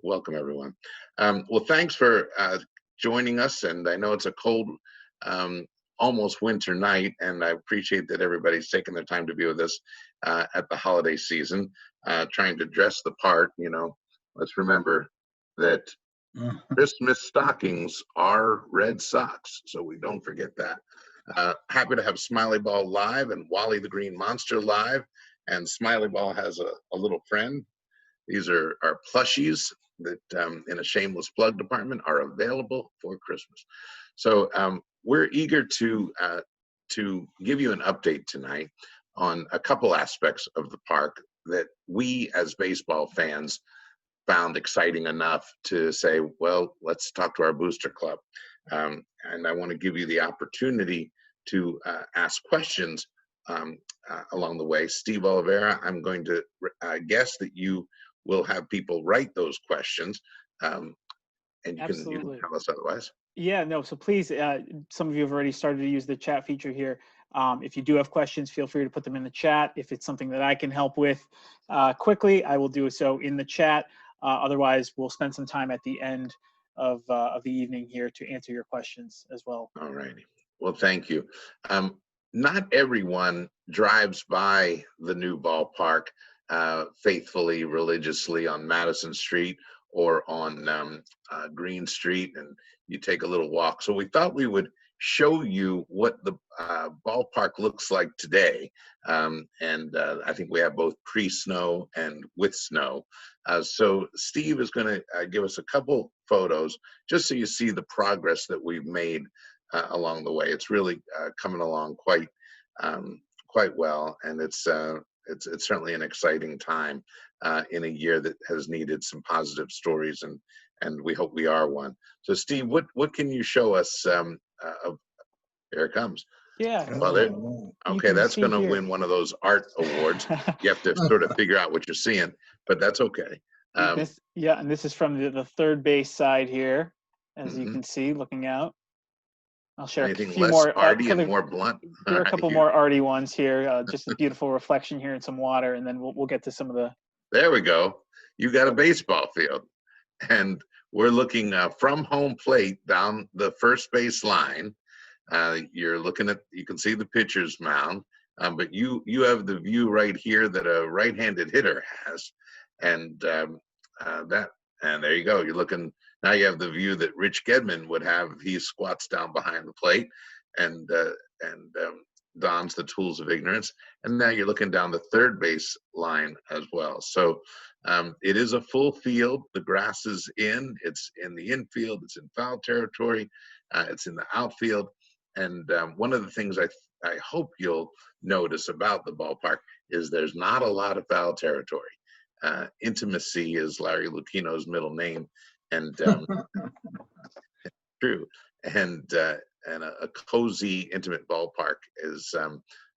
Welcome, everyone. Well, thanks for joining us. And I know it's a cold, um, almost winter night, and I appreciate that everybody's taking the time to be with us at the holiday season, trying to dress the part. Let's remember that Christmas stockings are red socks, so we don't forget that. Happy to have Smiley Ball live and Wally the Green Monster live, and Smiley Ball has a little friend. These are our plushies that, in a shameless plug department, are available for Christmas. So we're eager to give you an update tonight on a couple aspects of the park that we as baseball fans found exciting enough to say, well, let's talk to our booster club. And I want to give you the opportunity to ask questions along the way. Steve Oliveira, I'm going to guess that you will have people write those questions, and you can tell us otherwise. Yeah, no, so please, some of you have already started to use the chat feature here. If you do have questions, feel free to put them in the chat. If it's something that I can help with quickly, I will do so in the chat. Otherwise, we'll spend some time at the end of the evening here to answer your questions as well. All righty. Well, thank you. Not everyone drives by the new ballpark faithfully, religiously on Madison Street or on Green Street, and you take a little walk. So we thought we would show you what the ballpark looks like today. And I think we have both pre-snow and with snow. So Steve is going to give us a couple photos just so you see the progress that we've made along the way. It's really coming along quite well, and it's certainly an exciting time in a year that has needed some positive stories, and we hope we are one. So Steve, what can you show us? Here it comes. Yeah. Well, okay, that's going to win one of those art awards. You have to sort of figure out what you're seeing, but that's okay. And this is from the third base side here, as you can see, looking out. I'll share Anything a few less more arty and more blunt. There are a couple more arty ones here. Just a beautiful reflection here in some water, and then we'll get to some of the. There we go. You got a baseball field, and we're looking from home plate down the first base line. You're looking at, you can see the pitcher's mound, but you have the view right here that a right-handed hitter has, and and there you go. You're looking. Now you have the view that Rich Gedman would have if he squats down behind the plate and dons the tools of ignorance. And now you're looking down the third base line as well. So it is a full field. The grass is in. It's in the infield. It's in foul territory. It's in the outfield. And one of the things I hope you'll notice about the ballpark is there's not a lot of foul territory. Intimacy is Larry Lucchino's middle name. And true, and a cozy, intimate ballpark is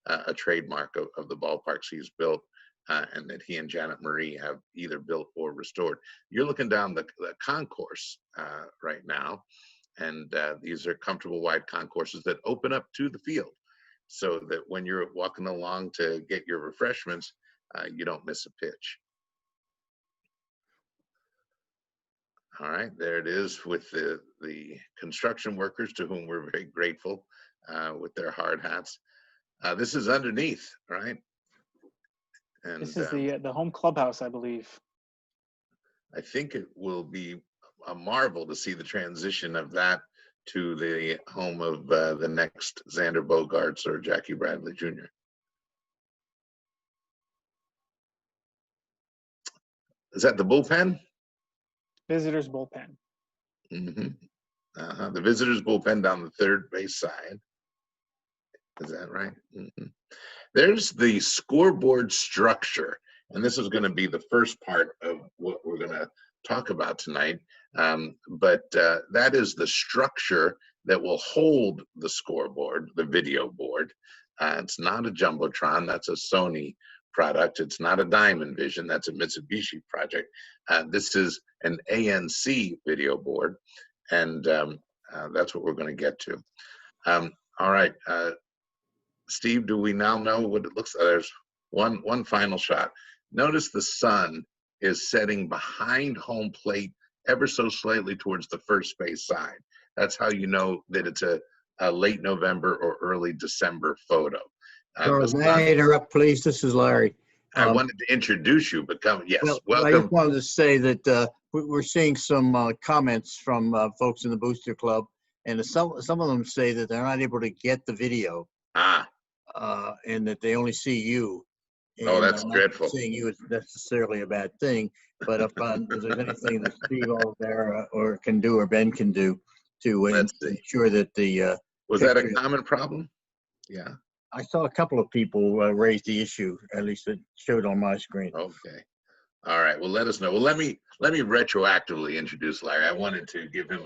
a trademark of the ballparks he's built, and that he and Janet Marie have either built or restored. You're looking down the concourse right now, and these are comfortable wide concourses that open up to the field, so that when you're walking along to get your refreshments, you don't miss a pitch. All right, there it is with the construction workers, to whom we're very grateful, with their hard hats. This is underneath, right? And this is the home clubhouse, I believe. I think it will be a marvel to see the transition of that to the home of the next Xander Bogaerts or Jackie Bradley Jr. Is that the bullpen? Visitors bullpen. The visitors bullpen down the third base side. Is that right? There's the scoreboard structure, and this is going to be the first part of what we're going to talk about tonight. But that is the structure that will hold the scoreboard, the video board. It's not a Jumbotron. That's a Sony product. It's not a Diamond Vision. That's a Mitsubishi project. This is an ANC video board, and that's what we're going to get to. All right, Steve, do we now know what it looks like? There's one final shot. Notice the sun is setting behind home plate ever so slightly towards the first base side. That's how you know that it's a late November or early December photo. Charles, may I interrupt, please? This is Larry. I wanted to introduce you, but yes, Well, I welcome. just wanted to say that we're seeing some comments from folks in the Booster Club, and some of them say that they're not able to get the video, and that they only see you. Oh, And that's I'm not dreadful. saying you is necessarily a bad thing, but if there's anything that Steve over there or can do or Ben can do to ensure that the was that a common problem? Yeah. I saw a couple of people raise the issue. At least it showed on my screen. Okay. All right. Well, let us know. Well, let me retroactively introduce Larry. I wanted to give him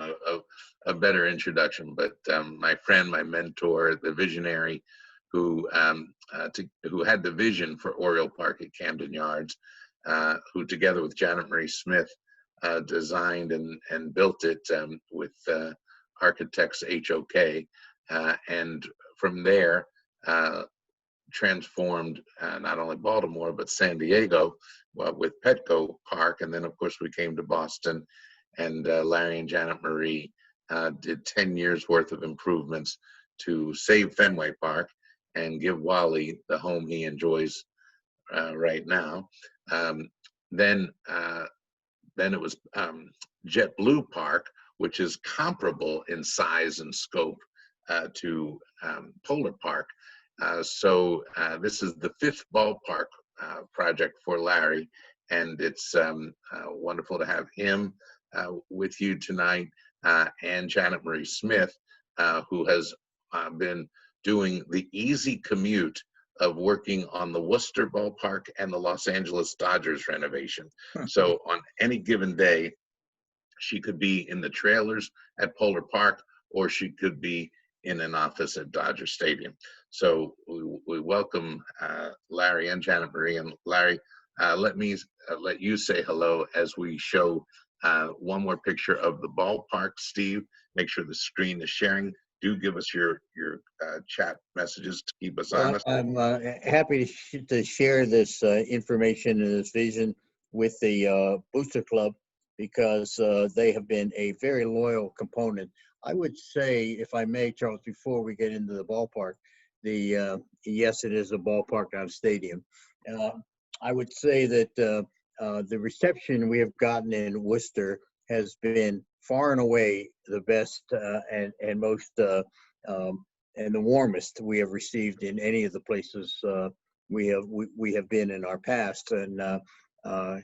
a better introduction, but my friend, my mentor, the visionary, who had the vision for Oriole Park at Camden Yards, who together with Janet Marie Smith designed and built it with Architects HOK, and from there transformed not only Baltimore but San Diego with Petco Park, and then of course we came to Boston, and Larry and Janet Marie did 10 years worth of improvements to save Fenway Park and give Wally the home he enjoys right now. Then it was JetBlue Park, which is comparable in size and scope to Polar Park. So this is the 5th ballpark project for Larry, and it's wonderful to have him with you tonight, and Janet Marie Smith, who has been doing the easy commute of working on the Worcester ballpark and the Los Angeles Dodgers renovation. So on any given day, she could be in the trailers at Polar Park, or she could be in an office at Dodger Stadium. So we welcome Larry and Janet Marie. And Larry, let me let you say hello as we show one more picture of the ballpark. Steve, make sure the screen is sharing. Do give us your chat messages to keep us honest. I'm happy to share this information and this vision with the Booster Club, because they have been a very loyal component. I would say, if I may, Charles, before we get into the ballpark, yes, it is a ballpark, not a stadium. I would say that the reception we have gotten in Worcester has been far and away the best and most and the warmest we have received in any of the places we have been in our past. And I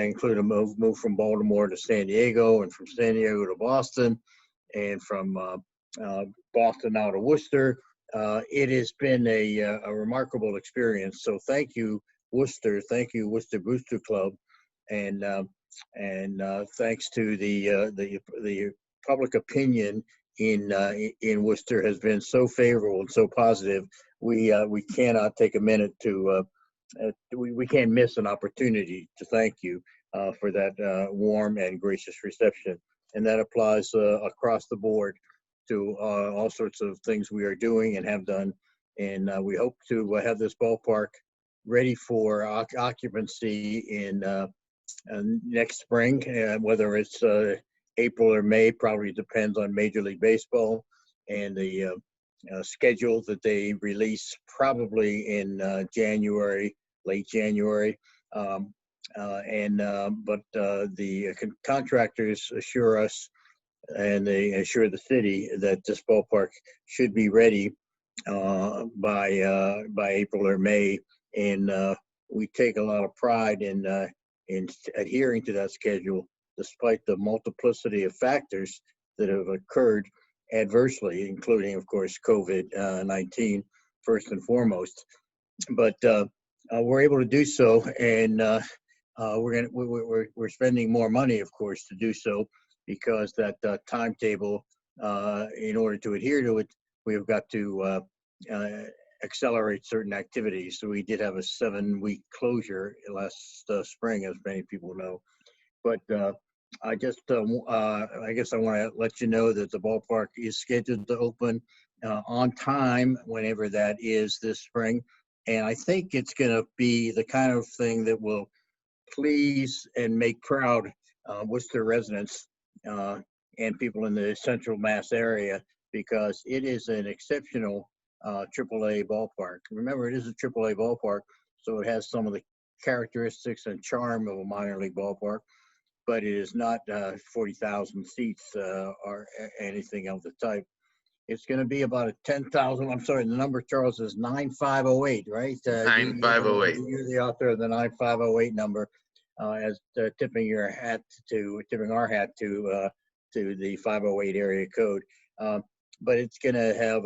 include a move from Baltimore to San Diego, and from San Diego to Boston, and from Boston now to Worcester. It has been a remarkable experience. So thank you, Worcester. Thank you, Worcester Booster Club, and thanks to the public opinion in Worcester has been so favorable and so positive. We cannot take a minute to we can't miss an opportunity to thank you for that warm and gracious reception, and that applies across the board to all sorts of things we are doing and have done. And we hope to have this ballpark ready for occupancy in next spring, whether it's April or May. Probably depends on Major League Baseball and the schedule that they release, probably in January, late January. But the contractors assure us, and they assure the city, that this ballpark should be ready by April or May. And we take a lot of pride in adhering to that schedule, despite the multiplicity of factors that have occurred adversely, including, of course, COVID-19 first and foremost. But we're able to do so, and we're spending more money, of course, to do so, because that timetable, in order to adhere to it, we have got to accelerate certain activities. So we did have a 7-week closure last spring, as many people know. But I guess I want to let you know that the ballpark is scheduled to open on time, whenever that is, this spring. And I think it's going to be the kind of thing that will please and make proud Worcester residents and people in the central Mass area, because it is an exceptional AAA ballpark. Remember, it is a AAA ballpark, so it has some of the characteristics and charm of a minor league ballpark, but it is not 40,000 seats or anything of the type. It's going to be about a 10,000. I'm sorry, the number, Charles, is 9508, right? 9508. You're the author of the 9508 number, as tipping our hat to the 508 area code. But it's going to have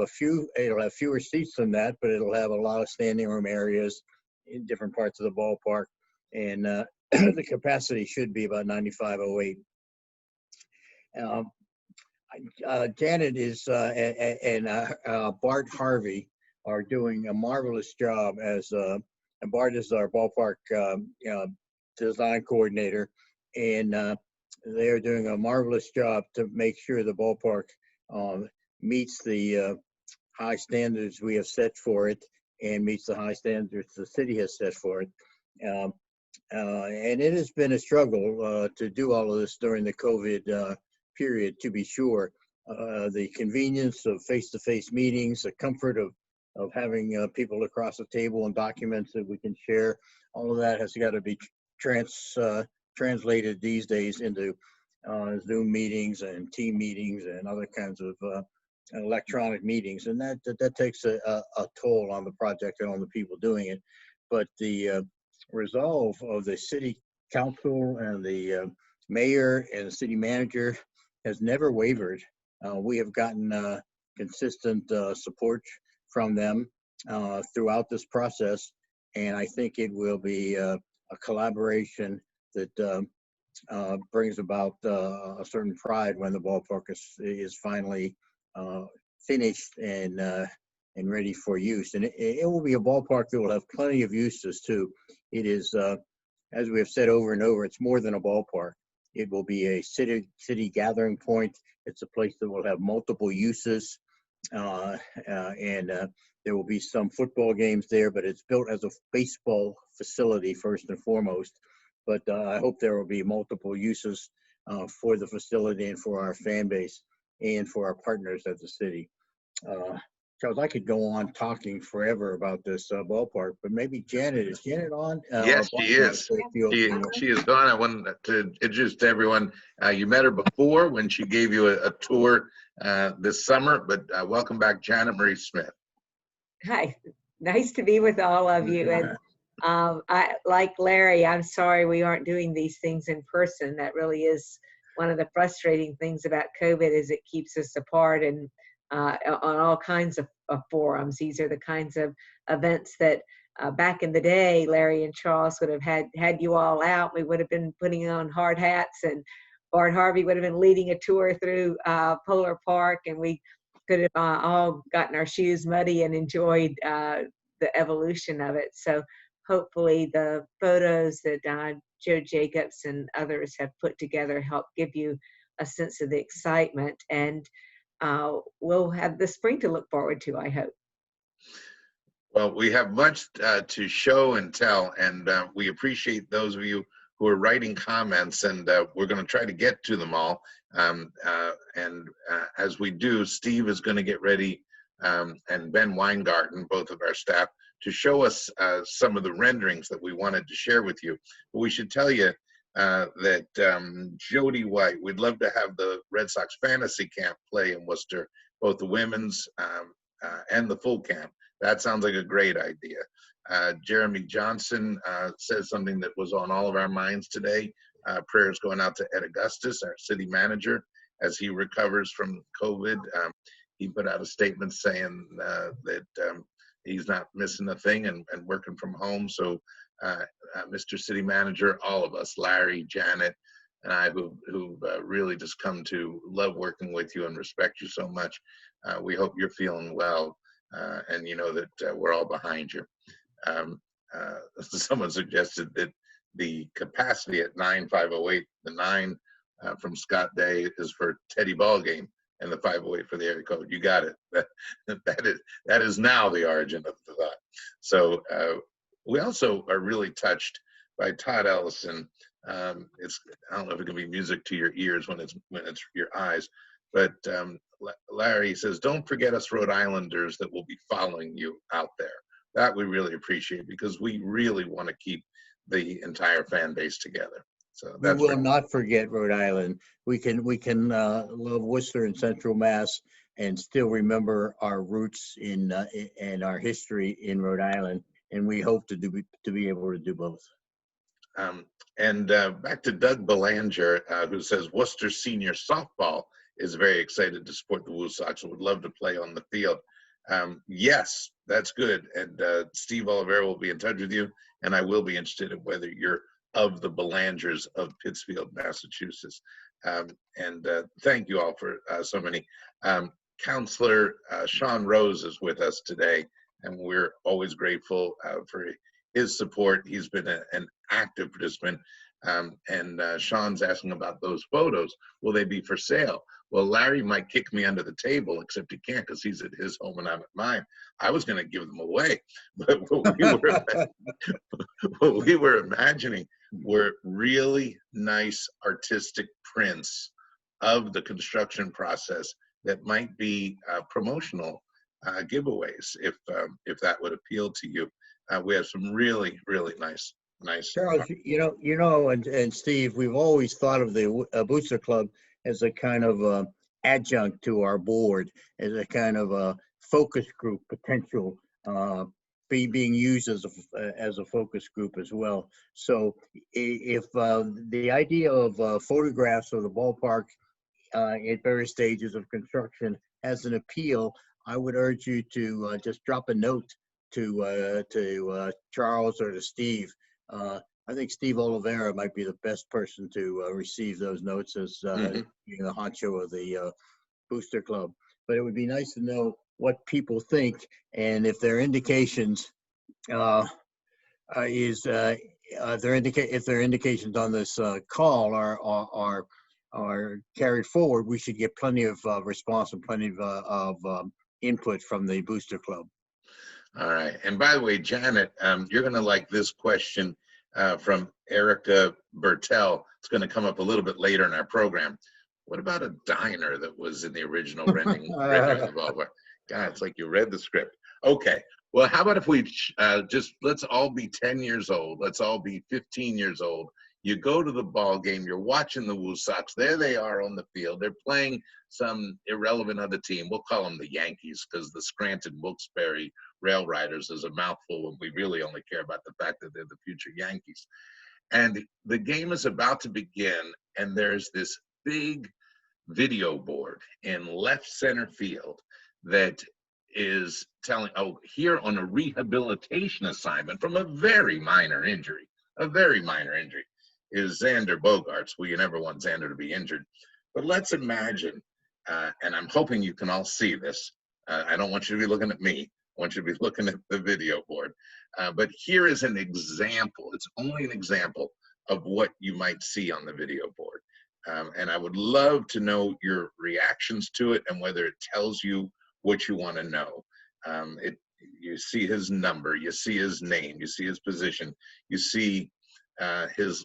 it'll have fewer seats than that, but it'll have a lot of standing room areas in different parts of the ballpark. And the capacity should be about 9508. Janet is and Bart Harvey are doing a marvelous job and Bart is our ballpark design coordinator, and they are doing a marvelous job to make sure the ballpark meets the high standards we have set for it and meets the high standards the city has set for it. And it has been a struggle to do all of this during the COVID period, to be sure. The convenience of face-to-face meetings, the comfort of having people across the table and documents that we can share, all of that has got to be translated these days into Zoom meetings and team meetings and other kinds of electronic meetings, and that takes a toll on the project and on the people doing it. But the resolve of the city council and the mayor and the city manager has never wavered. We have gotten consistent support from them throughout this process, and I think it will be a collaboration that brings about a certain pride when the ballpark is finally finished and ready for use. And it will be a ballpark that will have plenty of uses too. It is, as we have said over and over, it's more than a ballpark. It will be a city gathering point. It's a place that will have multiple uses, and there will be some football games there, but it's built as a baseball facility first and foremost. But I hope there will be multiple uses for the facility and for our fan base and for our partners at the city. Charles, I could go on talking forever about this ballpark, but maybe Janet, is Janet on? Yes, she is. She is gone. I wanted to introduce to everyone. You met her before when she gave you a tour this summer, but welcome back, Janet Marie Smith. Hi, nice to be with all of you. And I, like Larry, I'm sorry we aren't doing these things in person. That really is one of the frustrating things about COVID, is it keeps us apart and on all kinds of forums. These are the kinds of events that back in the day, Larry and Charles would have had you all out. We would have been putting on hard hats, and Bart Harvey would have been leading a tour through Polar Park, and we could have all gotten our shoes muddy and enjoyed the evolution of it. So hopefully the photos that Joe Jacobs and others have put together help give you a sense of the excitement, and we'll have the spring to look forward to, I hope. Well, we have much to show and tell, and we appreciate those of you who are writing comments, and we're going to try to get to them all. As we do, Steve is going to get ready, and Ben Weingarten, both of our staff, to show us some of the renderings that we wanted to share with you. But we should tell you that Jody White, we'd love to have the Red Sox Fantasy Camp play in Worcester, both the women's and the full camp. That sounds like a great idea. Jeremy Johnson says something that was on all of our minds today. Prayers going out to Ed Augustus, our city manager, as he recovers from COVID. He put out a statement saying that he's not missing a thing and working from home. So Mr. City Manager, all of us, Larry, Janet, and I, who really just come to love working with you and respect you so much, we hope you're feeling well, and you know that we're all behind you. Someone suggested that the capacity at 9508, the 9 from Scott Day, is for Teddy Ball Game, and the 508 for the area code. You got it. That is now the origin of the thought. So we also are really touched by Todd Ellison. It's, I don't know if it can be music to your ears when it's your eyes, but Larry says, don't forget us Rhode Islanders that will be following you out there. That we really appreciate, because we really want to keep the entire fan base together. So We that's will not forget Rhode Island. We can love Worcester and Central Mass and still remember our roots in and our history in Rhode Island, and we hope to be able to do both. And back to Doug Belanger, who says Worcester Senior Softball is very excited to support the WooSox and would love to play on the field. Yes, that's good. And Steve Oliveira will be in touch with you, and I will be interested in whether you're of the Belangers of Pittsfield, Massachusetts. And thank you all for so many. Counselor Sean Rose is with us today, and we're always grateful for his support. He's been an active participant. And Sean's asking about those photos. Will they be for sale? Well, Larry might kick me under the table, except he can't because he's at his home and I'm at mine. I was going to give them away, but what we were imagining were really nice artistic prints of the construction process that might be promotional giveaways, if that would appeal to you. We have some really, really nice. Charles, and Steve, we've always thought of the Booster Club as a kind of adjunct to our board, as a kind of a focus group potential, being used as a focus group as well. So if the idea of photographs of the ballpark at various stages of construction has an appeal, I would urge you to just drop a note to Charles or to Steve. I think Steve Oliveira might be the best person to receive those notes as being the honcho of the Booster Club. But it would be nice to know what people think, and if their indications if their indications on this call are carried forward, we should get plenty of response and plenty of input from the Booster Club. All right. And by the way, Janet, you're going to like this question from Erica Bertel. It's going to come up a little bit later in our program. What about a diner that was in the original rendering of the ballpark? God, it's like you read the script. Okay. Well, how about if we let's all be 10 years old. Let's all be 15 years old. You go to the ball game. You're watching the WooSox. There they are on the field. They're playing some irrelevant other team. We'll call them the Yankees, because the Scranton Wilkes-Barre Rail Riders is a mouthful when we really only care about the fact that they're the future Yankees. And the game is about to begin, and there's this big video board in left center field that is telling, oh, here on a rehabilitation assignment from a very minor injury, is Xander Bogaerts. We never want Xander to be injured. But let's imagine, and I'm hoping you can all see this. I don't want you to be looking at me. I want you to be looking at the video board. But here is an example. It's only an example of what you might see on the video board. And I would love to know your reactions to it and whether it tells you what you want to know. You see his number, you see his name, you see his position, you see his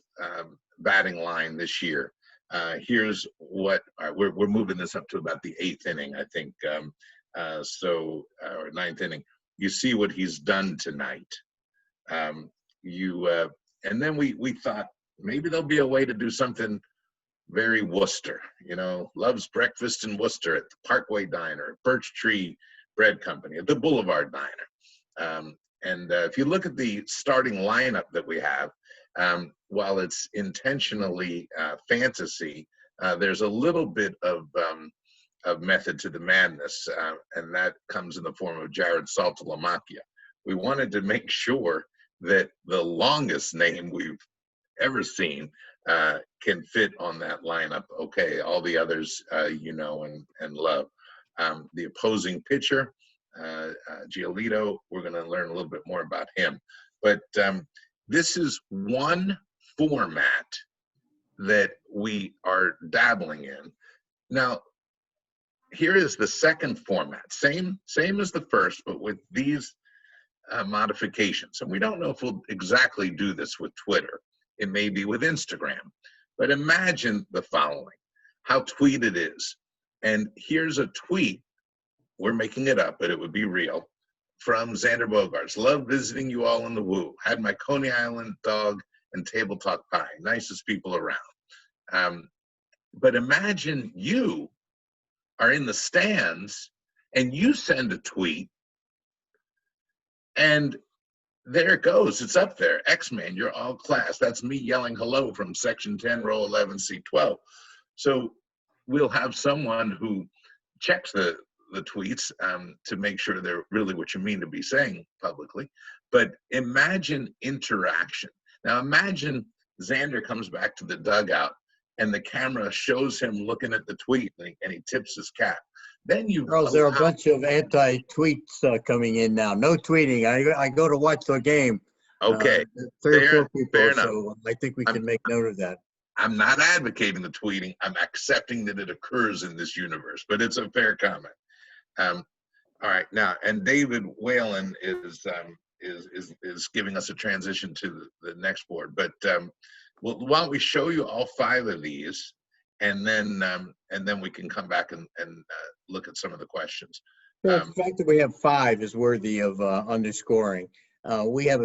batting line this year. Here's what we're moving this up to about the 8th inning, I think. Or 9th inning. You see what he's done tonight. And then we thought maybe there'll be a way to do something very Worcester. Loves breakfast in Worcester at the Parkway Diner, Birch Tree Bread Company, at the Boulevard Diner. And if you look at the starting lineup that we have, while it's intentionally fantasy, there's a little bit of method to the madness, and that comes in the form of Jared Saltalamacchia. We wanted to make sure that the longest name we've ever seen can fit on that lineup. Okay, all the others and love. The opposing pitcher, Giolito, we're going to learn a little bit more about him. But this is one format that we are dabbling in. Now, here is the second format, same as the first, but with these modifications. And we don't know if we'll exactly do this with Twitter. It may be with Instagram. But imagine the following, how tweeted is. And here's a tweet, we're making it up, but it would be real, from Xander Bogaerts. Love visiting you all in the Woo. Had my Coney Island dog and table talk pie. Nicest people around. But imagine you are in the stands and you send a tweet and there it goes. It's up there. X-Man, you're all class. That's me yelling hello from section 10, row 11, seat 12. So we'll have someone who checks the tweets to make sure they're really what you mean to be saying publicly. But imagine interaction. Now imagine Xander comes back to the dugout and the camera shows him looking at the tweet and he tips his cap. Then you Charles, there are a bunch of anti-tweets coming in now. No tweeting. I go to watch the game. Okay. 3 or 4 people. Fair enough. So I think we can make note of that. I'm not advocating the tweeting. I'm accepting that it occurs in this universe, but it's a fair comment. All right, now, and David Whalen is giving us a transition to the next board. But why don't we show you all 5 of these, and then we can come back and look at some of the questions. The fact that we have 5 is worthy of underscoring. We got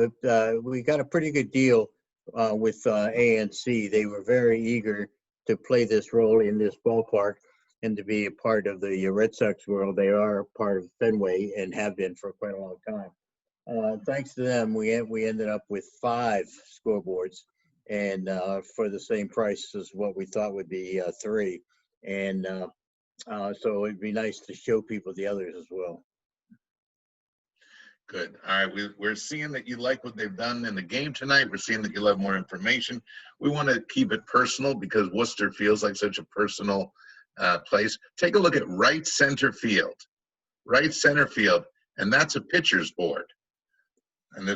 a pretty good deal with ANC. They were very eager to play this role in this ballpark and to be a part of the Red Sox world. They are part of Fenway and have been for quite a long time. Thanks to them, we ended up with 5 scoreboards, and for the same price as what we thought would be 3. And so it'd be nice to show people the others as well. Good. All right. We're seeing that you like what they've done in the game tonight. We're seeing that you love more information. We want to keep it personal because Worcester feels like such a personal place. Take a look at right center field. Right center field. And that's a pitcher's board. And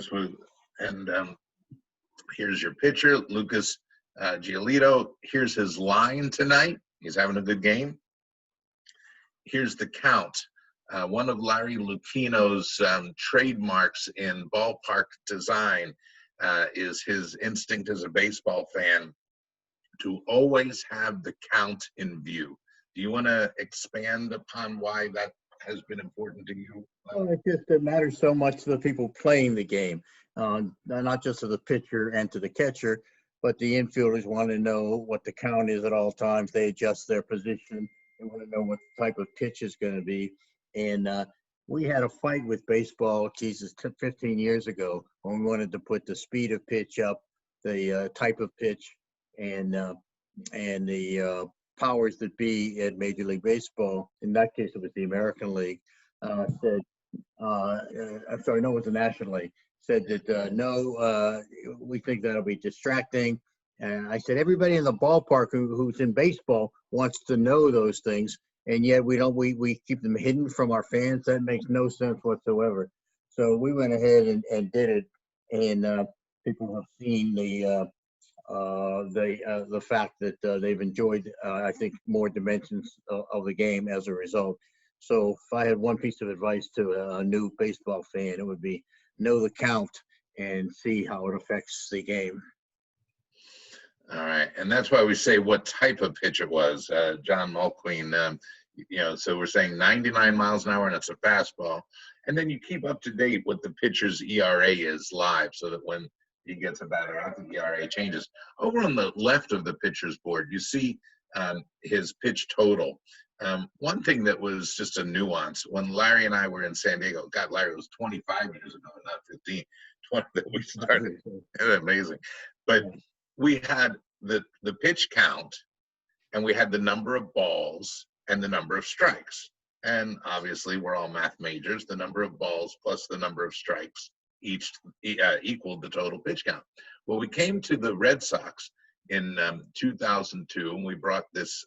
here's your pitcher, Lucas Giolito. Here's his line tonight. He's having a good game. Here's the count. One of Larry Lucchino's trademarks in ballpark design is his instinct as a baseball fan to always have the count in view. Do you want to expand upon why that has been important to you? Well, it matters so much to the people playing the game, not just to the pitcher and to the catcher, but the infielders want to know what the count is at all times. They adjust their position. They want to know what type of pitch is going to be. And we had a fight with baseball, 15 years ago, when we wanted to put the speed of pitch up, the type of pitch, and the powers that be at Major League Baseball. In that case, it was the American League. It was the National League. Said that no, we think that'll be distracting. And I said, everybody in the ballpark who's in baseball wants to know those things, and yet we keep them hidden from our fans. That makes no sense whatsoever. So we went ahead and did it, and people have seen the fact that they've enjoyed, I think, more dimensions of the game as a result. So if I had one piece of advice to a new baseball fan, it would be know the count and see how it affects the game. All right, and that's why we say what type of pitch it was. John Mulqueen, so we're saying 99 miles an hour, and it's a fastball. And then you keep up to date what the pitcher's ERA is live, so that when he gets a batter out, the ERA changes. Over on the left of the pitcher's board, you see his pitch total. One thing that was just a nuance, when Larry and I were in San Diego, God, Larry, was 25 years ago, not 15, 20 that we started. Amazing. But we had the pitch count, and we had the number of balls and the number of strikes. And obviously, we're all math majors. The number of balls plus the number of strikes each equaled the total pitch count. Well, we came to the Red Sox in 2002, and we brought this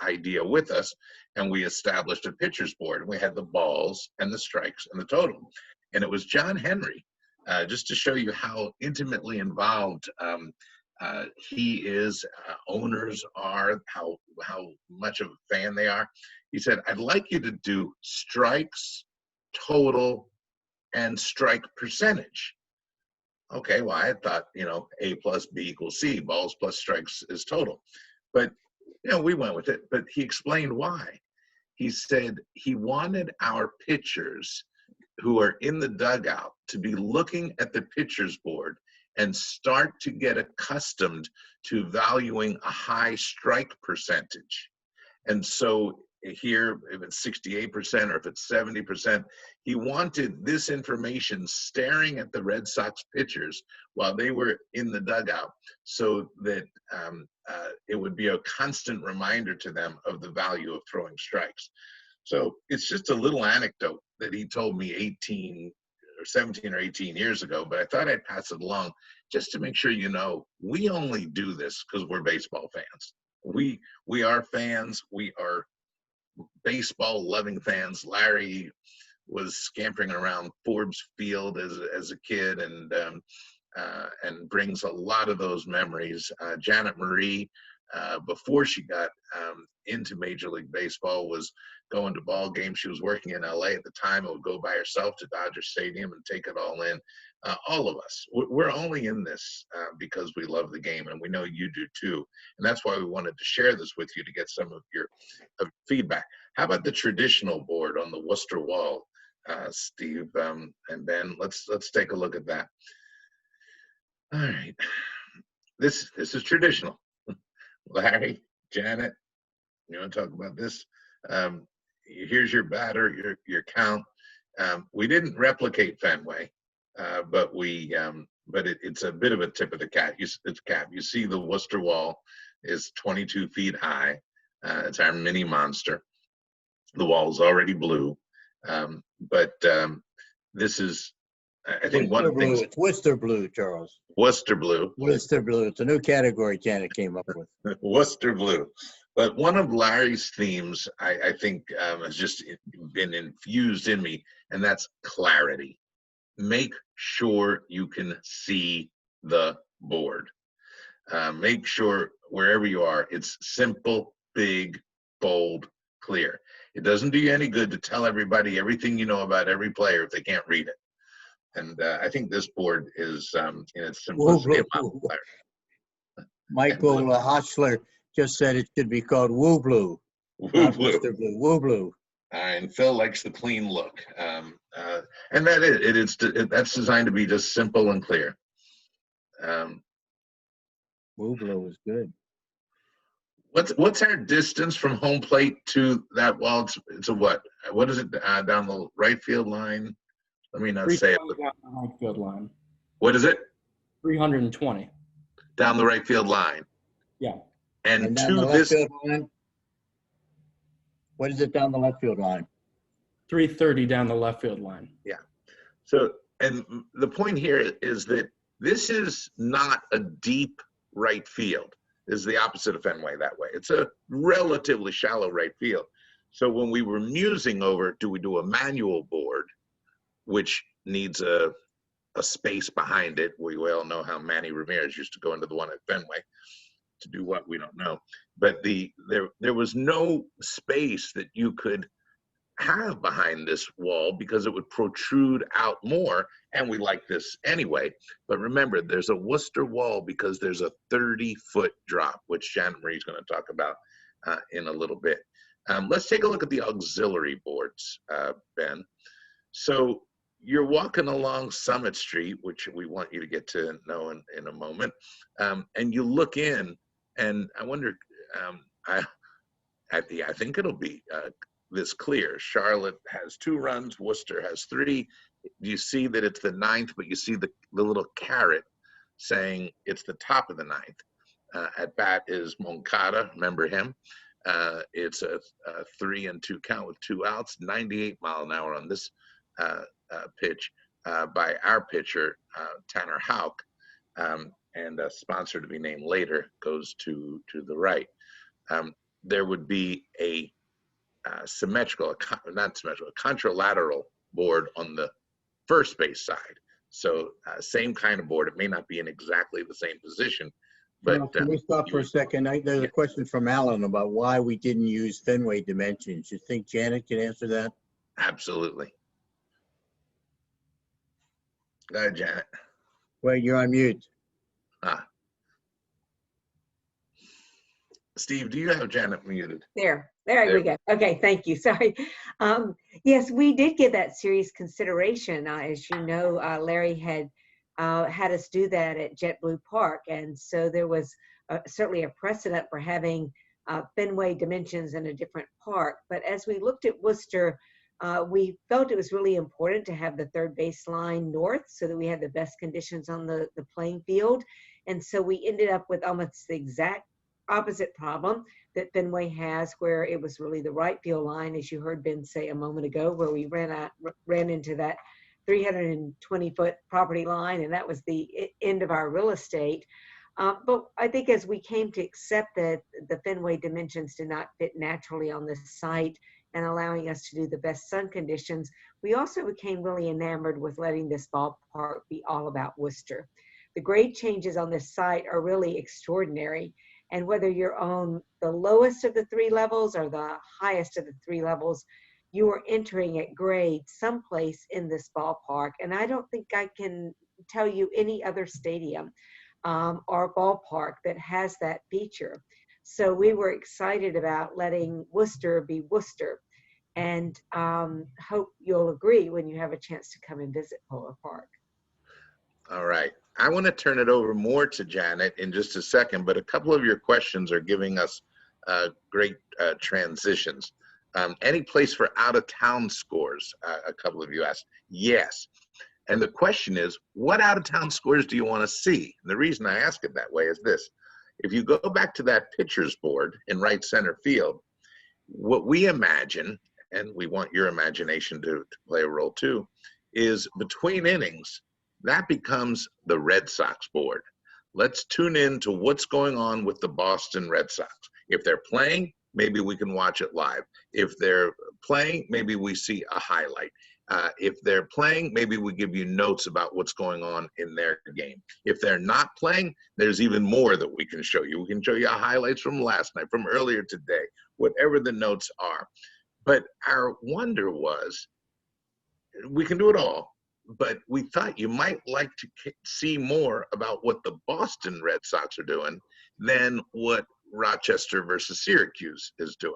idea with us, and we established a pitcher's board. We had the balls and the strikes and the total. And it was John Henry, just to show you how intimately involved he is, owners are, how much of a fan they are. He said, I'd like you to do strikes, total, and strike percentage. Okay, well, I had thought, A plus B equals C, balls plus strikes is total. But, we went with it, but he explained why. He said he wanted our pitchers who are in the dugout to be looking at the pitcher's board and start to get accustomed to valuing a high strike percentage. And so here, if it's 68% or if it's 70%, he wanted this information staring at the Red Sox pitchers while they were in the dugout, so that it would be a constant reminder to them of the value of throwing strikes. So it's just a little anecdote that he told me 17 or 18 years ago, but I thought I'd pass it along just to make sure we only do this because we're baseball fans. We are fans. We are baseball loving fans. Larry was scampering around Forbes Field as a kid, and brings a lot of those memories. Janet Marie, before she got into Major League Baseball, was going to ball games. She was working in LA at the time and would go by herself to Dodger Stadium and take it all in. All of us, we're only in this because we love the game, and we know you do too. And that's why we wanted to share this with you to get some of your feedback. How about the traditional board on the Worcester wall, Steve and Ben? Let's take a look at that. All right, this is traditional. Larry, Janet, you want to talk about this? Here's your batter, your count. We didn't replicate Fenway, but it's a bit of a tip of the cap. You see the Worcester wall is 22 feet high. It's our mini monster. The wall is already blue, but this is, I think, one of the things. It's Worcester blue, Charles. Worcester blue. Worcester blue. It's a new category Janet came up with. Worcester blue. But one of Larry's themes, I think, has just been infused in me, and that's clarity. Make sure you can see the board. Make sure wherever you are, it's simple, big, bold, clear. It doesn't do you any good to tell everybody everything you know about every player if they can't read it. And I think this board is, in its simplicity, Michael Hotchler just said it should be called Woo Blue. Woo Blue. Woo Blue. And Phil likes the clean look. And that's designed to be just simple and clear. Woo Blue is good. What's our distance from home plate to that wall? It's a what? What is it down the right field line? Let me not say it. Down the right field line. What is it? 320. Down the right field line. Yeah. And down to the left this. field line? What is it down the left field line? 330 down the left field line. Yeah. So, and the point here is that this is not a deep right field. This is the opposite of Fenway that way. It's a relatively shallow right field. So when we were musing over, do we do a manual board, which needs a space behind it? We all know how Manny Ramirez used to go into the one at Fenway to do what, we don't know. But there was no space that you could have behind this wall because it would protrude out more, and we like this anyway. But remember, there's a Worcester wall because there's a 30-foot drop, which Janet Marie's going to talk about in a little bit. Let's take a look at the auxiliary boards, Ben. So you're walking along Summit Street, which we want you to get to know in a moment, and you look in, and I wonder, I think it'll be this clear. Charlotte has 2 runs, Worcester has 3. You see that it's the 9th, but you see the little caret saying it's the top of the 9th. At bat is Moncada, remember him? It's a 3-2 count with 2 outs, 98 mile an hour on this pitch by our pitcher, Tanner Houck, and a sponsor to be named later goes to the right. There would be a contralateral board on the first base side. So same kind of board. It may not be in exactly the same position, but can we stop for a second? There's a question from Alan about why we didn't use Fenway dimensions. You think Janet can answer that? Absolutely. Go ahead, Janet. Wait, you're on mute. Ah. Steve, do you have Janet muted? There There. we go. Okay, thank you. Sorry. Yes, we did give that serious consideration. As you know, Larry had had us do that at JetBlue Park, and so there was certainly a precedent for having Fenway dimensions in a different park. But as we looked at Worcester, we felt it was really important to have the third baseline north so that we had the best conditions on the playing field. And so we ended up with almost the exact opposite problem that Fenway has, where it was really the right field line, as you heard Ben say a moment ago, where we ran into that 320-foot property line, and that was the end of our real estate. But I think as we came to accept that the Fenway dimensions did not fit naturally on this site and allowing us to do the best sun conditions, we also became really enamored with letting this ballpark be all about Worcester. The grade changes on this site are really extraordinary. And whether you're on the lowest of the three levels or the highest of the three levels, you are entering at grade someplace in this ballpark. And I don't think I can tell you any other stadium or ballpark that has that feature. So we were excited about letting Worcester be Worcester, and hope you'll agree when you have a chance to come and visit Polo Park. All right. I want to turn it over more to Janet in just a second, but a couple of your questions are giving us great transitions. Any place for out-of-town scores? A couple of you asked. Yes. And the question is, what out-of-town scores do you want to see? And the reason I ask it that way is this. If you go back to that pitcher's board in right center field, what we imagine, and we want your imagination to play a role too, is between innings, that becomes the Red Sox board. Let's tune in to what's going on with the Boston Red Sox. If they're playing, maybe we can watch it live. If they're playing, maybe we see a highlight. If they're playing, maybe we give you notes about what's going on in their game. If they're not playing, there's even more that we can show you. We can show you highlights from last night, from earlier today, whatever the notes are. But our wonder was, we can do it all, but we thought you might like to see more about what the Boston Red Sox are doing than what Rochester versus Syracuse is doing.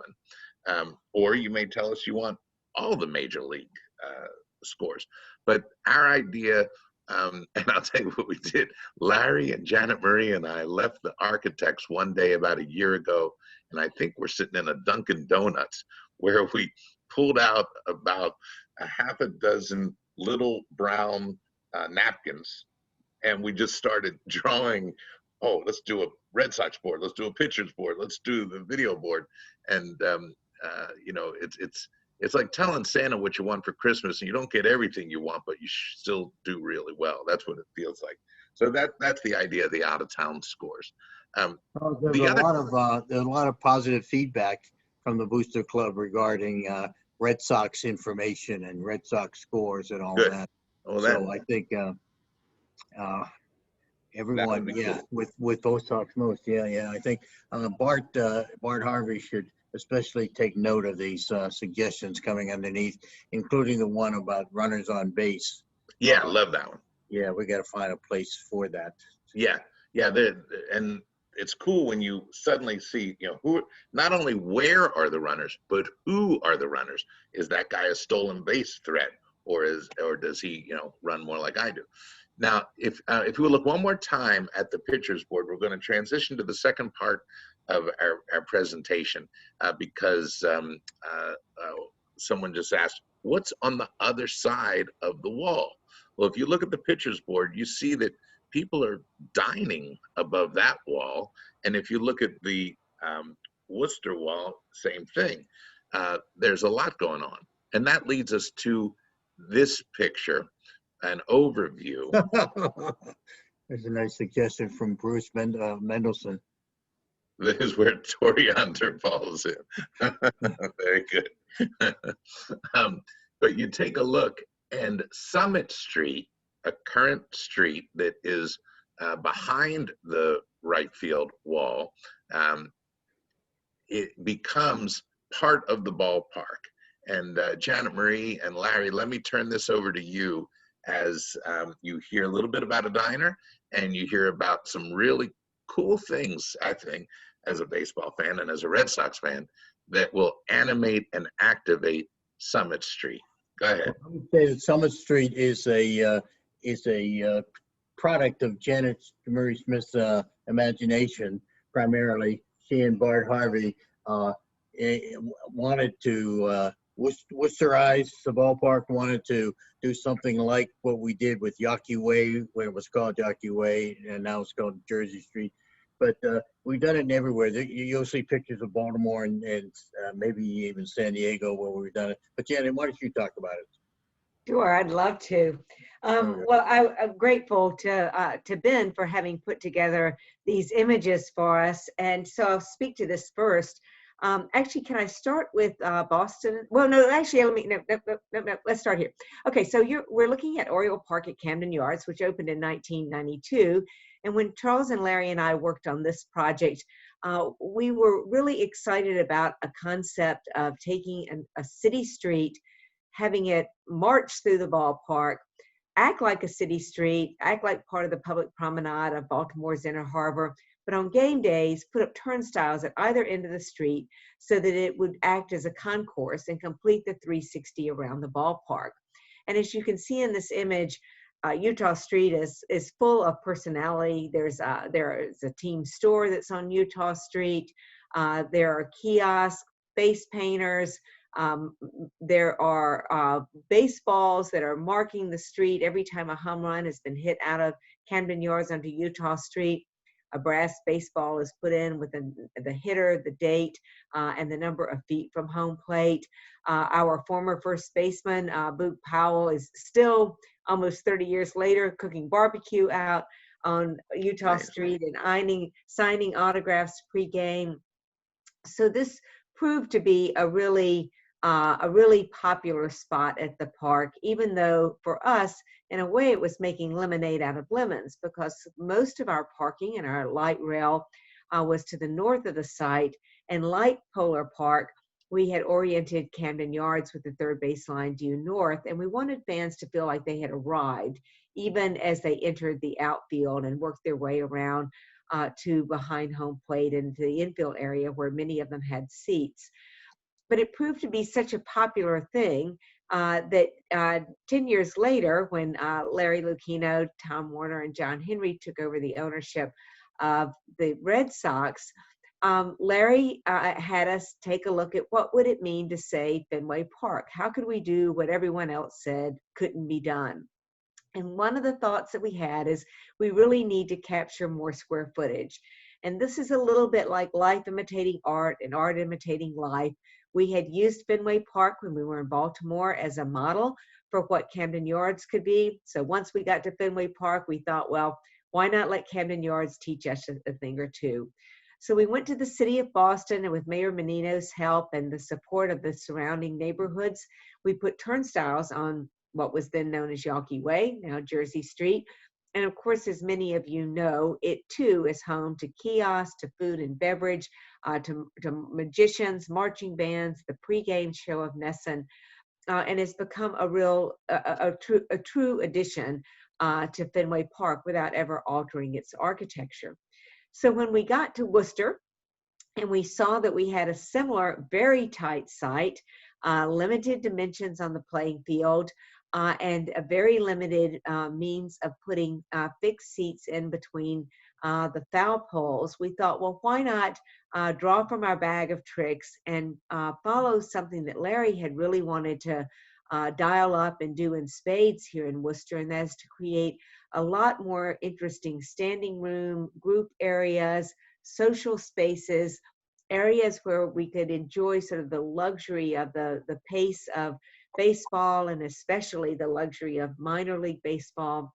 Or you may tell us you want all the major league scores. But our idea, and I'll tell you what we did, Larry and Janet Marie and I left the Architects one day about a year ago, and I think we're sitting in a Dunkin' Donuts where we pulled out about a half a dozen little brown napkins, and we just started drawing, oh, let's do a Red Sox board, let's do a pitcher's board, let's do the video board. And you know, it's like telling Santa what you want for Christmas, and you don't get everything you want, but you still do really well. That's what it feels like. So that's the idea of the out-of-town scores. There's a lot of positive feedback from the Booster Club regarding Red Sox information and Red Sox scores and all that. Well, so I think everyone, yeah, cool. with WooSox most, yeah. I think Bart Harvey should especially take note of these suggestions coming underneath, including the one about runners on base. Yeah, I love that one. Yeah, we got to find a place for that. Yeah, and it's cool when you suddenly see, you know, who, not only where are the runners, but who are the runners? Is that guy a stolen base threat, or does he, you know, run more like I do? Now, if we look one more time at the pitcher's board, we're going to transition to the second part of our presentation because someone just asked, what's on the other side of the wall? Well, if you look at the pitcher's board, you see that people are dining above that wall. And if you look at the Worcester wall, same thing. There's a lot going on. And that leads us to this picture, an overview. There's a nice suggestion from Bruce Mendelson. This is where Torrey Hunter falls in. Very good. But you take a look, and Summit Street, a current street that is behind the right field wall, it becomes part of the ballpark. And Janet Marie and Larry, let me turn this over to you as you hear a little bit about a diner and you hear about some really cool things, I think, as a baseball fan and as a Red Sox fan, that will animate and activate Summit Street. Go ahead. I would say that Summit Street is a product of Janet Murray Smith's imagination. Primarily, she and Bart Harvey wanted to Worcesterize the ballpark, wanted to do something like what we did with Yawkey Way, when it was called Yawkey Way, and now it's called Jersey Street. But we've done it everywhere. You'll see pictures of Baltimore and maybe even San Diego where we've done it. But Janet, why don't you talk about it? Sure, I'd love to. Well, I'm grateful to Ben for having put together these images for us. And so I'll speak to this first. Actually, can I start with Boston? Well, no, actually, let's start here. Okay, so we're looking at Oriole Park at Camden Yards, which opened in 1992. And when Charles and Larry and I worked on this project, we were really excited about a concept of taking a city street, having it march through the ballpark, act like a city street, act like part of the public promenade of Baltimore's Inner Harbor, but on game days, put up turnstiles at either end of the street so that it would act as a concourse and complete the 360 around the ballpark. And as you can see in this image, Utah Street is full of personality. There is a team store that's on Utah Street. There are kiosks, face painters. There are baseballs that are marking the street every time a home run has been hit out of Camden Yards onto Utah Street. A brass baseball is put in with the hitter, the date, and the number of feet from home plate. Our former first baseman, Boog Powell, is still almost 30 years later cooking barbecue out on Utah Street and signing autographs pregame. So this proved to be a really popular spot at the park, even though for us, in a way, it was making lemonade out of lemons, because most of our parking and our light rail was to the north of the site. And like Polar Park, we had oriented Camden Yards with the third baseline due north, and we wanted fans to feel like they had arrived, even as they entered the outfield and worked their way around to behind home plate and to the infield area where many of them had seats. But it proved to be such a popular thing that 10 years later, when Larry Lucchino, Tom Warner, and John Henry took over the ownership of the Red Sox, Larry had us take a look at what would it mean to say Fenway Park. How could we do what everyone else said couldn't be done? And one of the thoughts that we had is we really need to capture more square footage. And this is a little bit like life imitating art and art imitating life. We had used Fenway Park when we were in Baltimore as a model for what Camden Yards could be. So once we got to Fenway Park, we thought, well, why not let Camden Yards teach us a thing or two? So we went to the city of Boston, and with Mayor Menino's help and the support of the surrounding neighborhoods, we put turnstiles on what was then known as Yawkey Way, now Jersey Street. And of course, as many of you know, it too is home to kiosks, to food and beverage, to magicians, marching bands, the pregame show of Nesson, and has become a true addition to Fenway Park without ever altering its architecture. So when we got to Worcester, and we saw that we had a similar, very tight site, limited dimensions on the playing field, and a very limited means of putting fixed seats in between the foul poles, we thought, well, why not draw from our bag of tricks and follow something that Larry had really wanted to dial up and do in spades here in Worcester, and that is to create a lot more interesting standing room, group areas, social spaces, areas where we could enjoy sort of the luxury of the pace of baseball, and especially the luxury of minor league baseball.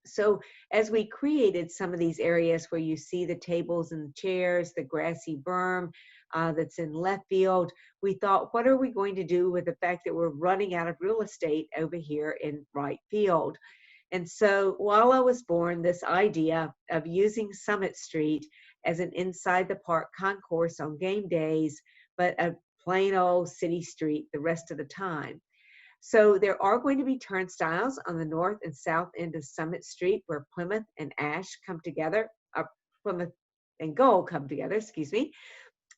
So as we created some of these areas where you see the tables and chairs, the grassy berm that's in left field, we thought, what are we going to do with the fact that we're running out of real estate over here in right field? And so while I was born, this idea of using Summit Street as an inside the park concourse on game days, but a plain old city street the rest of the time. So there are going to be turnstiles on the north and south end of Summit Street where Plymouth and Ash come together, Plymouth and Gold come together, excuse me.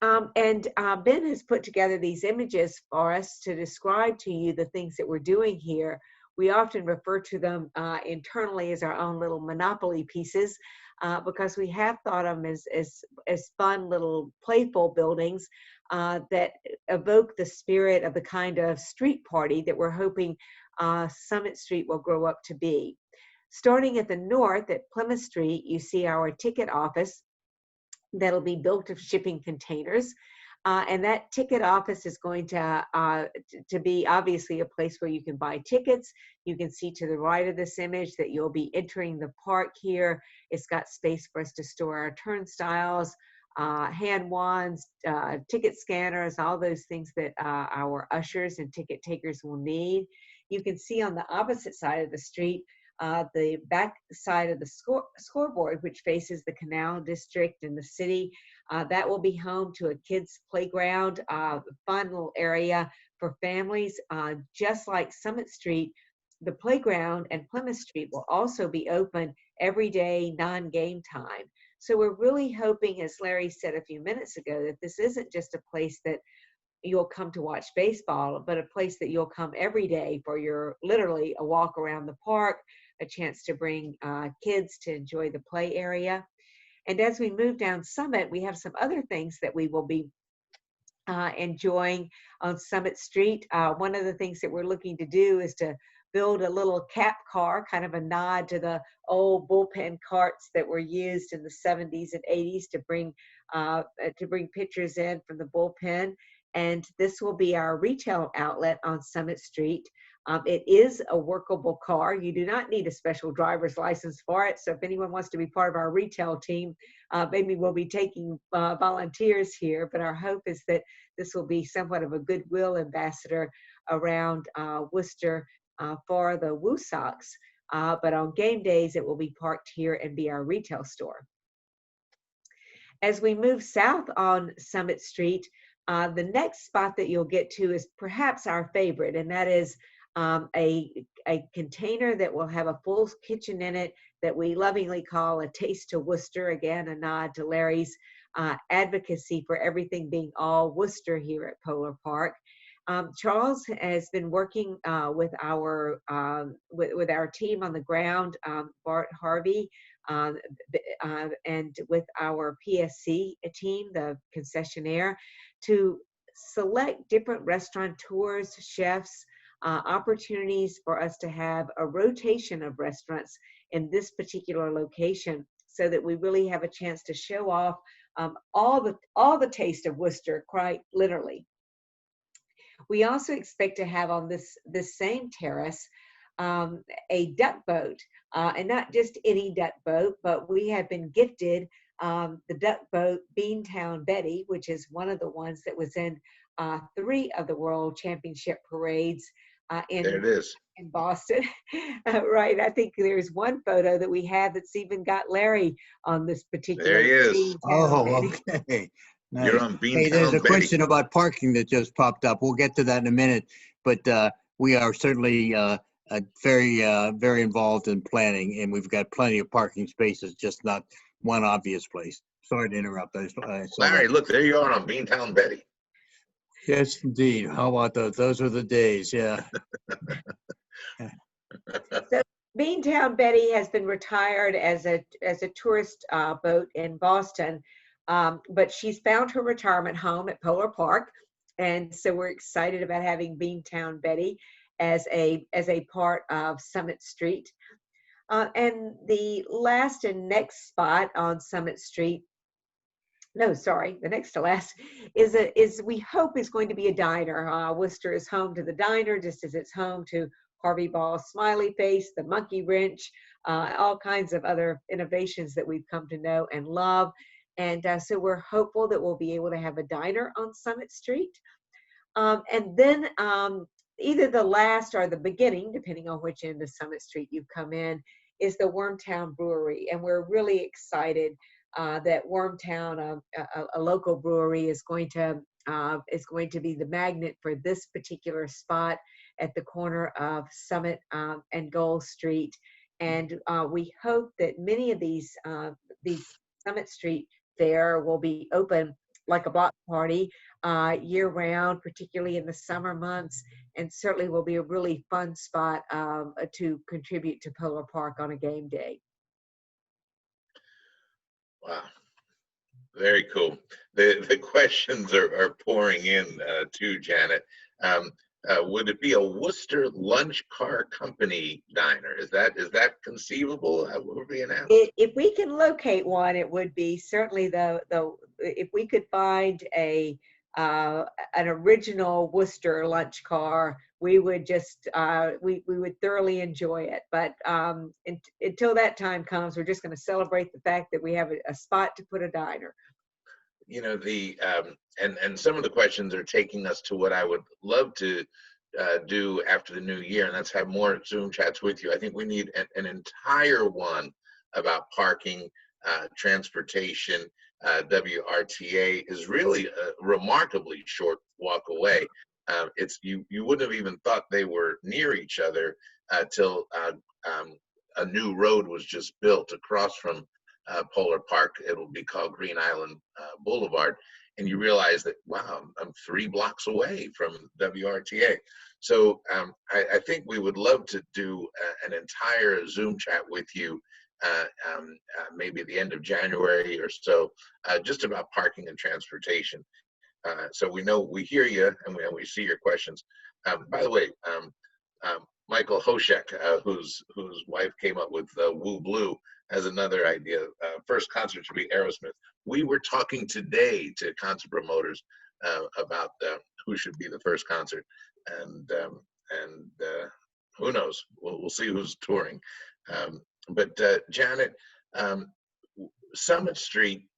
Ben has put together these images for us to describe to you the things that we're doing here. We often refer to them internally as our own little Monopoly pieces because we have thought of them as fun little playful buildings that evoke the spirit of the kind of street party that we're hoping Summit Street will grow up to be. Starting at the north at Plymouth Street, you see our ticket office that'll be built of shipping containers. And that ticket office is going to be obviously a place where you can buy tickets. You can see to the right of this image that you'll be entering the park here. It's got space for us to store our turnstiles, hand wands, ticket scanners, all those things that our ushers and ticket takers will need. You can see on the opposite side of the street the back side of the scoreboard, which faces the Canal District and the city. That will be home to a kids' playground, fun little area for families. Just like Summit Street, the playground and Plymouth Street will also be open every day, non-game time. So we're really hoping, as Larry said a few minutes ago, that this isn't just a place that you'll come to watch baseball, but a place that you'll come every day for your literally a walk around the park, a chance to bring kids to enjoy the play area. And as we move down Summit, we have some other things that we will be enjoying on Summit Street. One of the things that we're looking to do is to build a little cap car, kind of a nod to the old bullpen carts that were used in the 70s and 80s to bring pictures in from the bullpen. And this will be our retail outlet on Summit Street. It is a workable car. You do not need a special driver's license for it. So if anyone wants to be part of our retail team, maybe we'll be taking volunteers here. But our hope is that this will be somewhat of a goodwill ambassador around Worcester for the WooSox. But on game days, it will be parked here and be our retail store. As we move south on Summit Street, the next spot that you'll get to is perhaps our favorite, and that is a container that will have a full kitchen in it that we lovingly call a Taste to Worcester. Again, a nod to Larry's advocacy for everything being all Worcester here at Polar Park. Charles has been working with our team on the ground, Bart Harvey, and with our PSC team, the concessionaire, to select different restaurateurs, chefs, opportunities for us to have a rotation of restaurants in this particular location, so that we really have a chance to show off all the taste of Worcester, quite literally. We also expect to have on this same terrace a duck boat, and not just any duck boat, but we have been gifted the duck boat Beantown Betty, which is one of the ones that was in 3 of the World Championship parades There it is. in Boston. Right, I think there's one photo that we have that's even got Larry on this particular. There he is. Oh, okay. Nice. You're on Hey, there's Beantown a Betty. question about parking that just popped up. We'll get to that in a minute, but we are certainly very involved in planning, and we've got plenty of parking spaces, just not one obvious place. Sorry to interrupt. I saw Larry, that. look, there you are on Beantown Betty. Yes, indeed. How about those? Those were the days. Yeah. So Beantown Betty has been retired as a tourist boat in Boston, but she's found her retirement home at Polar Park, and so we're excited about having Beantown Betty as a part of Summit Street. And the last and next spot on Summit Street, no, sorry, the next to last is we hope is going to be a diner. Worcester is home to the diner, just as it's home to Harvey Ball's Smiley Face, the Monkey Wrench, all kinds of other innovations that we've come to know and love. And so we're hopeful that we'll be able to have a diner on Summit Street. And then either the last or the beginning, depending on which end of Summit Street you come in, is the WORMTOWN Brewery. And we're really excited that WORMTOWN, a local brewery, is going to be the magnet for this particular spot, at the corner of Summit and Gold Street. And we hope that many of these Summit Street fair will be open like a block party year round, particularly in the summer months, and certainly will be a really fun spot to contribute to Polar Park on a game day. Wow, very cool. The questions are pouring in too, Janet. Would it be a Worcester Lunch Car Company diner? Is that conceivable? What would be an answer? If we can locate one, it would be certainly if we could find an original Worcester lunch car, we would just we would thoroughly enjoy it. But until that time comes, we're just going to celebrate the fact that we have a spot to put a diner. You know, and some of the questions are taking us to what I would love to do after the new year, and that's have more Zoom chats with you. I think we need an entire one about parking, transportation. WRTA is really a remarkably short walk away. It's you wouldn't have even thought they were near each other till a new road was just built across from Polar Park. It'll be called Green Island Boulevard, and you realize that, wow, I'm 3 blocks away from WRTA. So I think we would love to do an entire Zoom chat with you, maybe the end of January or so, just about parking and transportation. So we hear you, and we see your questions. By the way, Michael Hoshek, whose wife came up with Woo Blue, has another idea. First concert should be Aerosmith. We were talking today to concert promoters about who should be the first concert, and who knows? We'll see who's touring. But Janet, Summit Street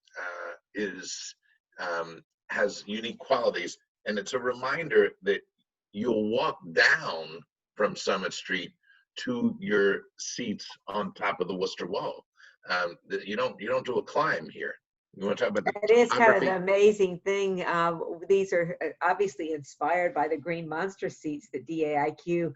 has unique qualities, and it's a reminder that you'll walk down from Summit Street to your seats on top of the Worcester Wall. You don't do a climb here. You want to talk about the It is kind of topography? an amazing thing. These are obviously inspired by the Green Monster seats that DAIQ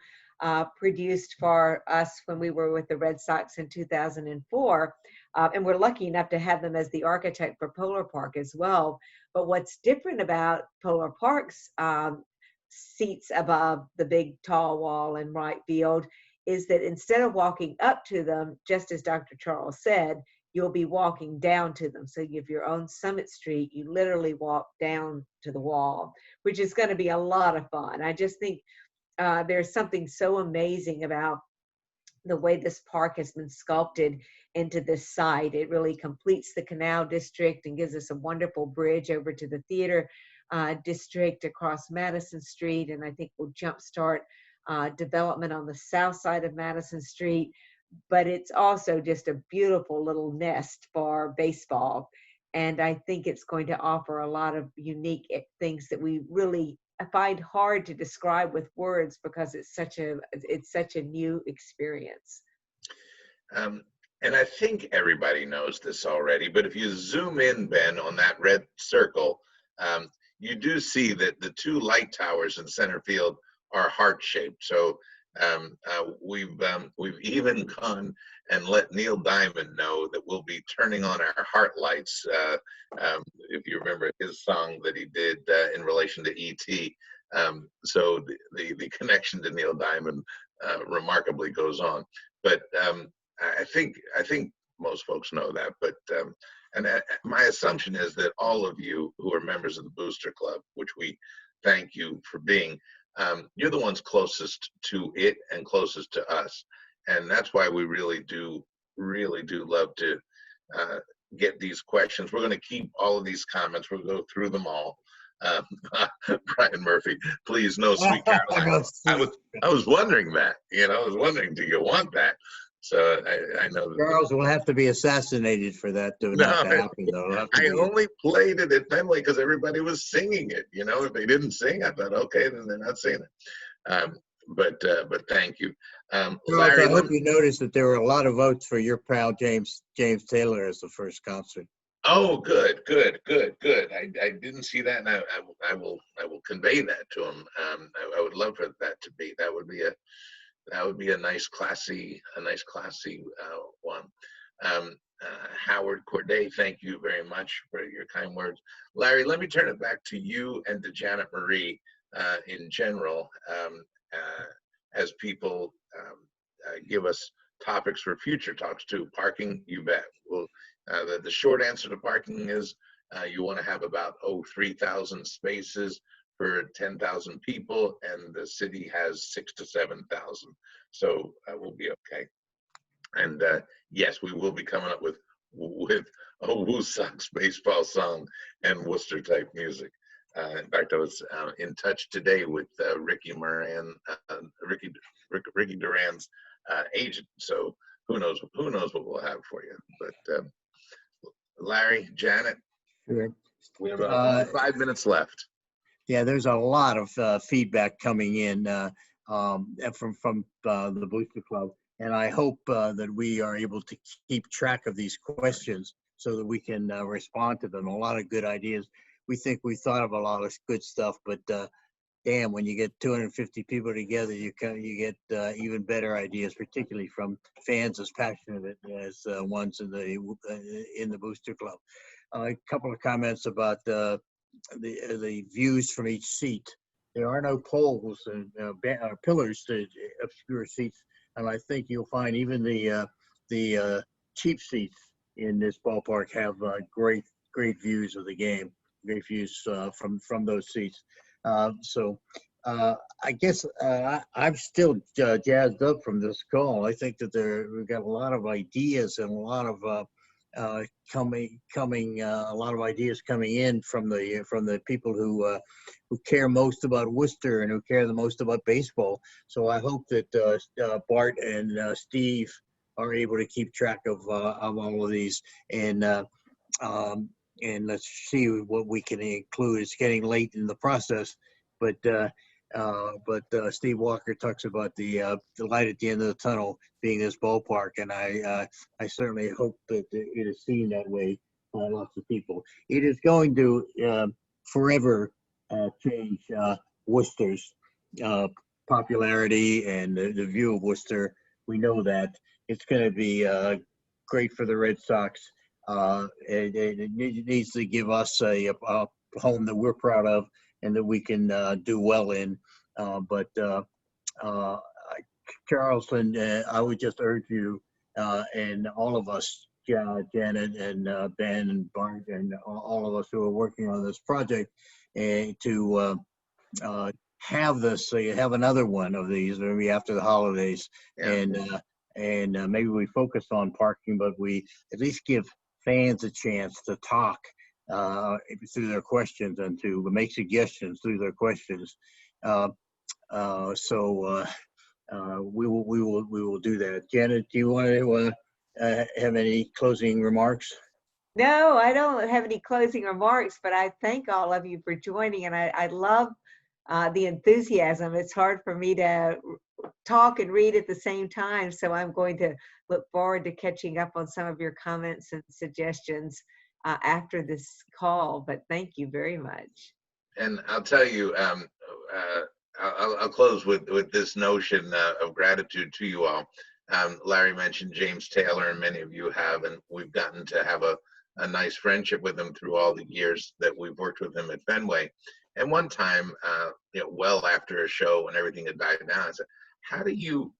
produced for us when we were with the Red Sox in 2004. And we're lucky enough to have them as the architect for Polar Park as well. But what's different about Polar Park's seats above the big tall wall in right field is that instead of walking up to them, just as Dr. Charles said, you'll be walking down to them. So you have your own Summit Street, you literally walk down to the wall, which is going to be a lot of fun. I just think there's something so amazing about the way this park has been sculpted into this site. It really completes the Canal District and gives us a wonderful bridge over to the theater district across Madison Street. And I think we'll jumpstart development on the south side of Madison Street. But it's also just a beautiful little nest for baseball. And I think it's going to offer a lot of unique things that we really find hard to describe with words because it's such a new experience. And I think everybody knows this already, but if you zoom in, Ben, on that red circle, you do see that the 2 light towers in center field are heart-shaped. So we've even gone and let Neil Diamond know that we'll be turning on our heart lights. If you remember his song that he did in relation to E.T. So the connection to Neil Diamond remarkably goes on. But I think most folks know that. But my assumption is that all of you who are members of the Booster Club, which we thank you for being, you're the ones closest to it and closest to us. And that's why we really do love to get these questions. We're going to keep all of these comments. We'll go through them all. Brian Murphy, please, no Sweet Caroline. I was wondering that, I was wondering, do you want that? So I know that Charles will have to be assassinated for that to not happen, though. I only played it at Fenway because everybody was singing it. If they didn't sing, I thought, okay, then they're not singing it. But thank you. Charles, Larry, I hope you noticed that there were a lot of votes for your pal James Taylor as the first concert. Oh, good, good, good, good. I didn't see that, and I will convey that to him. I would love for that to be. That would be a nice classy one. Howard Corday, thank you very much for your kind words. Larry, let me turn it back to you and to Janet Marie in general, as people give us topics for future talks too. Parking, you bet. Well, the short answer to parking is you want to have about 3,000 spaces for 10,000 people, and the city has 6,000 to 7,000. So we'll be okay. And yes, we will be coming up with a WooSox baseball song and Worcester type music. In fact, I was in touch today with Ricky Duran's agent. So who knows what we'll have for you. But Larry, Janet, Sure. we have about 5 minutes left. Yeah, there's a lot of feedback coming in from the Booster Club, and I hope that we are able to keep track of these questions so that we can respond to them. A lot of good ideas. We think we thought of a lot of good stuff, but damn, when you get 250 people together, you get even better ideas, particularly from fans as passionate as ones in the Booster Club. A couple of comments about the views from each seat. There are no poles and pillars to obscure seats, and I think you'll find even the cheap seats in this ballpark have great views of the game, great views from those seats. So I guess I'm still jazzed up from this call. I think that we've got a lot of ideas and a lot of a lot of ideas coming in from the people who care most about Worcester and who care the most about baseball. So I hope that Bart and Steve are able to keep track of all of these, and let's see what we can include. It's getting late in the process, but Steve Walker talks about the light at the end of the tunnel being this ballpark, and I certainly hope that it is seen that way by lots of people. It is going to forever change Worcester's popularity and the view of Worcester. We know that it's going to be great for the Red Sox. It needs to give us a home that we're proud of and that we can do well in. But Charles, and I would just urge you and all of us, Janet and Ben and Bart and all of us who are working on this project, to have another one of these maybe after the holidays. Yeah. And maybe we focus on parking, but we at least give fans a chance to talk through their questions and to make suggestions through their questions. So we will do that. Janet, do you want to have any closing remarks? No, I don't have any closing remarks, but I thank all of you for joining, and I love the enthusiasm. It's hard for me to talk and read at the same time, so I'm going to look forward to catching up on some of your comments and suggestions after this call, but thank you very much. And I'll tell you, I'll close with this notion of gratitude to you all. Larry mentioned James Taylor, and many of you have, and we've gotten to have a nice friendship with him through all the years that we've worked with him at Fenway. And one time, well after a show when everything had died down, I said, how do you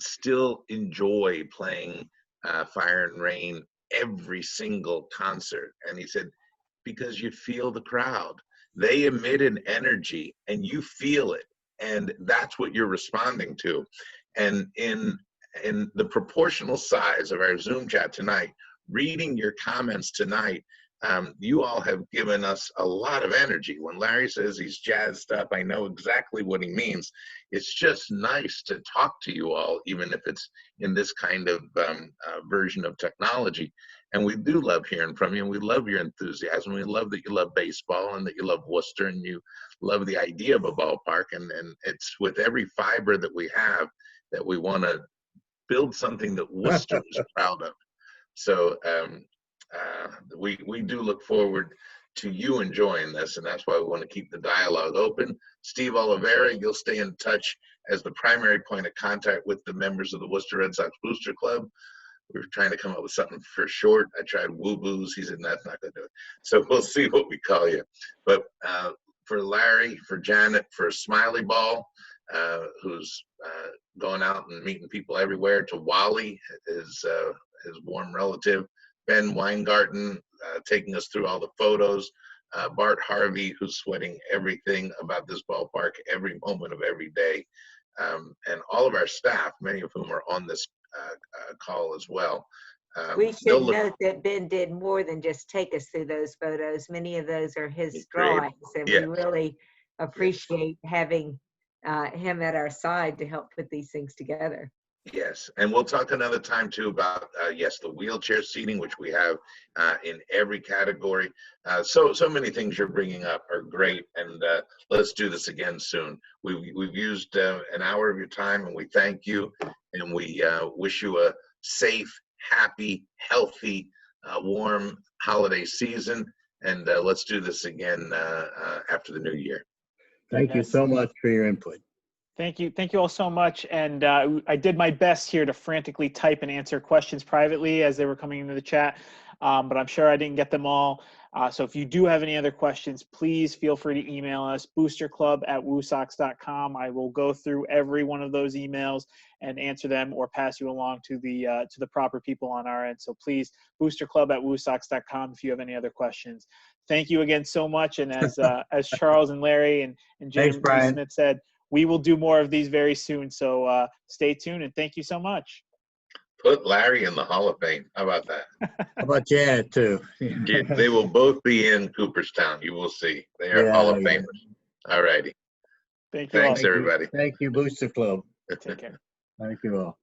still enjoy playing Fire and Rain every single concert? And he said, because you feel the crowd. They emit an energy and you feel it, and that's what you're responding to. And in the proportional size of our Zoom chat tonight, reading your comments tonight, you all have given us a lot of energy. When Larry says he's jazzed up, I know exactly what he means. It's just nice to talk to you all, even if it's in this kind of version of technology. And we do love hearing from you, and we love your enthusiasm. We love that you love baseball and that you love Worcester and you love the idea of a ballpark. And it's with every fiber that we have that we want to build something that Worcester is proud of. So we do look forward to you enjoying this, and that's why we want to keep the dialogue open. Steve Oliveira, you'll stay in touch as the primary point of contact with the members of the Worcester Red Sox Booster Club. We were trying to come up with something for short. I tried Woo Boos. He said, that's not going to do it. So we'll see what we call you. But for Larry, for Janet, for Smiley Ball, who's going out and meeting people everywhere, to Wally, his warm relative, Ben Weingarten, taking us through all the photos, Bart Harvey, who's sweating everything about this ballpark every moment of every day, and all of our staff, many of whom are on this call as well. We should note that Ben did more than just take us through those photos. Many of those are his drawings, and we really appreciate having him at our side to help put these things together. Yes, and we'll talk another time too about yes, the wheelchair seating, which we have in every category. So many things you're bringing up are great, and let's do this again soon. We've used an hour of your time, and we thank you, and we wish you a safe, happy, healthy, warm holiday season, and let's do this again after the new year. Thank you so much for your input. Thank you. Thank you all so much. And I did my best here to frantically type and answer questions privately as they were coming into the chat, but I'm sure I didn't get them all. So if you do have any other questions, please feel free to email us, boosterclub@woosox.com. I will go through every one of those emails and answer them or pass you along to the proper people on our end. So please, boosterclub@woosox.com if you have any other questions. Thank you again so much. And as Charles and Larry and Jim Smith said, we will do more of these very soon. So stay tuned, and thank you so much. Put Larry in the Hall of Fame. How about that? How about Janet too? They will both be in Cooperstown. You will see. They are Hall of Famers. All righty. Thank you. Thanks, everybody. Thank you, Booster Club. Take care. Thank you all.